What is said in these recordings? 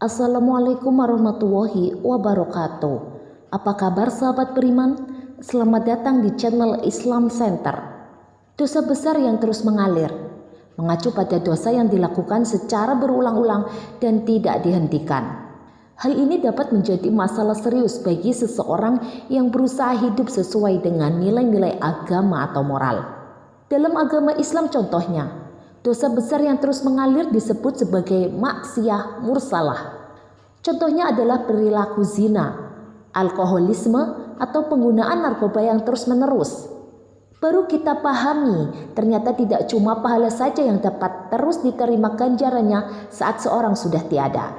Assalamualaikum warahmatullahi wabarakatuh. Apa kabar sahabat beriman? Selamat datang di channel Islam Center. Dosa besar yang terus mengalir, mengacu pada dosa yang dilakukan secara berulang-ulang dan tidak dihentikan. Hal ini dapat menjadi masalah serius bagi seseorang yang berusaha hidup sesuai dengan nilai-nilai agama atau moral. Dalam agama Islam contohnya, dosa besar yang terus mengalir disebut sebagai maksiyah mursalah. Contohnya adalah perilaku zina, alkoholisme, atau penggunaan narkoba yang terus-menerus. Baru kita pahami, ternyata tidak cuma pahala saja yang dapat terus diterima ganjarannya saat seorang sudah tiada.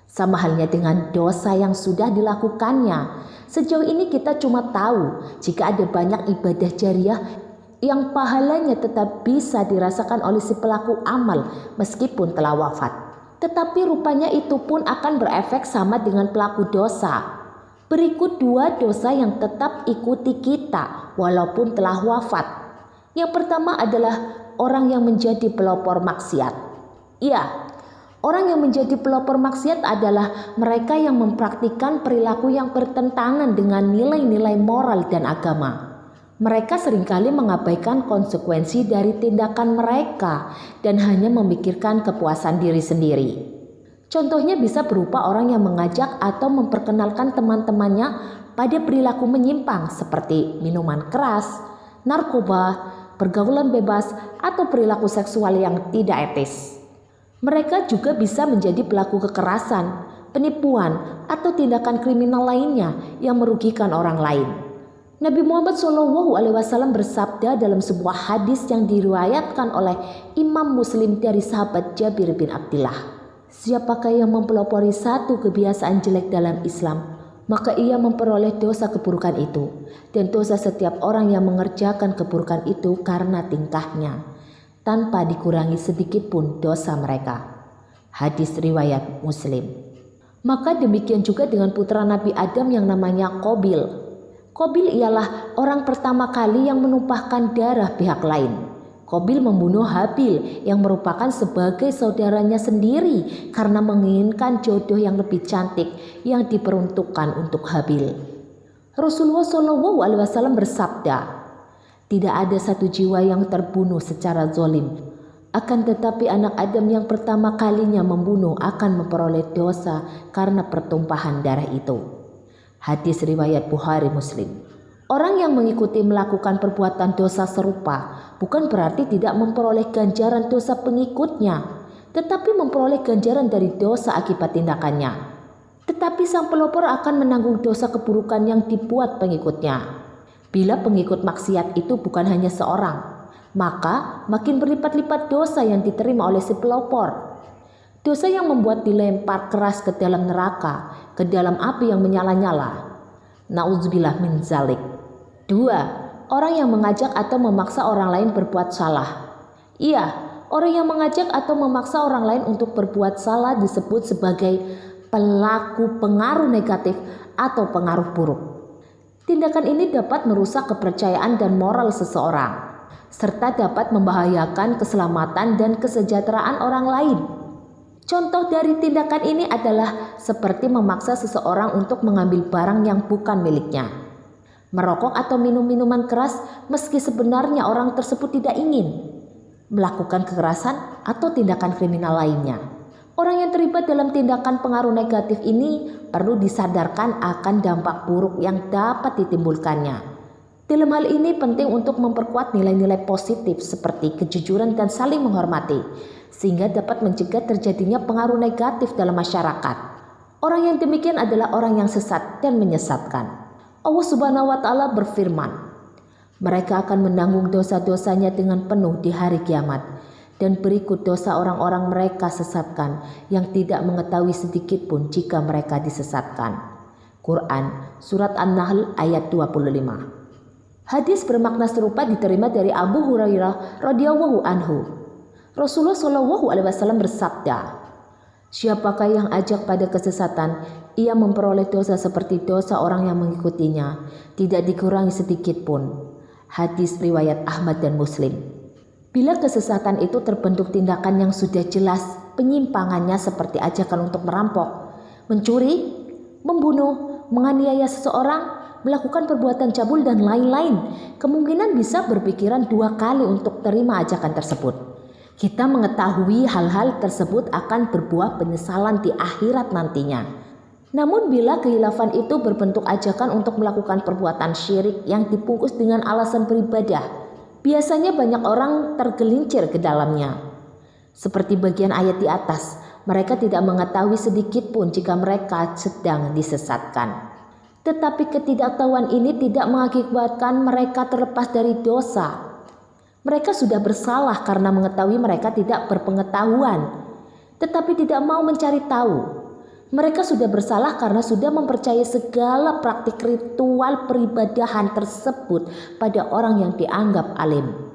Sama halnya dengan dosa yang sudah dilakukannya. Sejauh ini kita cuma tahu jika ada banyak ibadah jariah yang pahalanya tetap bisa dirasakan oleh si pelaku amal meskipun telah wafat. Tetapi rupanya itu pun akan berefek sama dengan pelaku dosa. Berikut dua dosa yang tetap ikuti kita walaupun telah wafat. Yang pertama adalah orang yang menjadi pelopor maksiat. Iya, orang yang menjadi pelopor maksiat adalah mereka yang mempraktikkan perilaku yang bertentangan dengan nilai-nilai moral dan agama. Mereka seringkali mengabaikan konsekuensi dari tindakan mereka dan hanya memikirkan kepuasan diri sendiri. Contohnya bisa berupa orang yang mengajak atau memperkenalkan teman-temannya pada perilaku menyimpang seperti minuman keras, narkoba, pergaulan bebas, atau perilaku seksual yang tidak etis. Mereka juga bisa menjadi pelaku kekerasan, penipuan, atau tindakan kriminal lainnya yang merugikan orang lain. Nabi Muhammad SAW bersabda dalam sebuah hadis yang diriwayatkan oleh Imam Muslim dari sahabat Jabir bin Abdillah, siapakah yang mempelopori satu kebiasaan jelek dalam Islam, maka ia memperoleh dosa keburukan itu, dan dosa setiap orang yang mengerjakan keburukan itu karena tingkahnya, tanpa dikurangi sedikit pun dosa mereka. Hadis riwayat Muslim. Maka demikian juga dengan putra Nabi Adam yang namanya Qabil. Qabil ialah orang pertama kali yang menumpahkan darah pihak lain. Qabil membunuh Habil yang merupakan sebagai saudaranya sendiri karena menginginkan jodoh yang lebih cantik yang diperuntukkan untuk Habil. Rasulullah SAW bersabda, tidak ada satu jiwa yang terbunuh secara zalim. Akan tetapi anak Adam yang pertama kalinya membunuh akan memperoleh dosa karena pertumpahan darah itu. Hadis riwayat Bukhari Muslim. Orang yang mengikuti melakukan perbuatan dosa serupa bukan berarti tidak memperoleh ganjaran dosa pengikutnya, tetapi memperoleh ganjaran dari dosa akibat tindakannya. Tetapi sang pelopor akan menanggung dosa keburukan yang dibuat pengikutnya. Bila pengikut maksiat itu bukan hanya seorang, maka makin berlipat-lipat dosa yang diterima oleh si pelopor. Dosa yang membuat dilempar keras ke dalam neraka, ke dalam api yang menyala-nyala. Na'udzubillah min zalik. 2. Orang yang mengajak atau memaksa orang lain berbuat salah. Iya, orang yang mengajak atau memaksa orang lain untuk berbuat salah disebut sebagai pelaku pengaruh negatif atau pengaruh buruk. Tindakan ini dapat merusak kepercayaan dan moral seseorang, serta dapat membahayakan keselamatan dan kesejahteraan orang lain. Contoh dari tindakan ini adalah seperti memaksa seseorang untuk mengambil barang yang bukan miliknya, merokok atau minum minuman keras meski sebenarnya orang tersebut tidak ingin, melakukan kekerasan atau tindakan kriminal lainnya. Orang yang terlibat dalam tindakan pengaruh negatif ini perlu disadarkan akan dampak buruk yang dapat ditimbulkannya. Dalam hal ini penting untuk memperkuat nilai-nilai positif seperti kejujuran dan saling menghormati, sehingga dapat mencegah terjadinya pengaruh negatif dalam masyarakat. Orang yang demikian adalah orang yang sesat dan menyesatkan. Allah Subhanahu wa Ta'ala berfirman, mereka akan menanggung dosa-dosanya dengan penuh di hari kiamat, dan berikut dosa orang-orang mereka sesatkan yang tidak mengetahui sedikit pun jika mereka disesatkan. Quran Surat An-Nahl ayat 25. Hadis bermakna serupa diterima dari Abu Hurairah radhiyallahu anhu. Rasulullah SAW bersabda, siapakah yang ajak pada kesesatan, ia memperoleh dosa seperti dosa orang yang mengikutinya, tidak dikurangi sedikit pun. Hadis riwayat Ahmad dan Muslim. Bila kesesatan itu terbentuk tindakan yang sudah jelas penyimpangannya seperti ajakan untuk merampok, mencuri, membunuh, menganiaya seseorang, melakukan perbuatan cabul dan lain-lain, kemungkinan bisa berpikiran 2 kali untuk terima ajakan tersebut. Kita mengetahui hal-hal tersebut akan berbuah penyesalan di akhirat nantinya. Namun bila kehilafan itu berbentuk ajakan untuk melakukan perbuatan syirik yang dibungkus dengan alasan beribadah, biasanya banyak orang tergelincir ke dalamnya. Seperti bagian ayat di atas, mereka tidak mengetahui sedikit pun jika mereka sedang disesatkan. Tetapi ketidaktahuan ini tidak mengakibatkan mereka terlepas dari dosa. Mereka sudah bersalah karena mengetahui mereka tidak berpengetahuan, tetapi tidak mau mencari tahu. Mereka sudah bersalah karena sudah mempercayai segala praktik ritual peribadahan tersebut pada orang yang dianggap alim.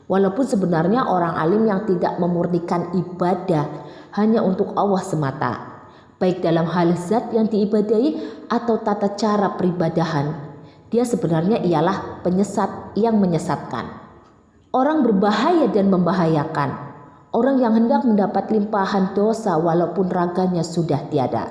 Walaupun sebenarnya orang alim yang tidak memurnikan ibadah hanya untuk Allah semata, baik dalam hal zat yang diibadahi atau tata cara peribadahan, dia sebenarnya ialah penyesat yang menyesatkan. Orang berbahaya dan membahayakan, orang yang hendak mendapat limpahan dosa walaupun raganya sudah tiada.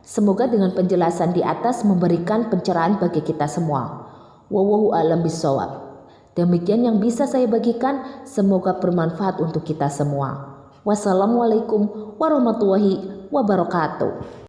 Semoga dengan penjelasan di atas memberikan pencerahan bagi kita semua. Wallahu a'lam bishawab. Demikian yang bisa saya bagikan, semoga bermanfaat untuk kita semua. Wassalamualaikum warahmatullahi wabarakatuh.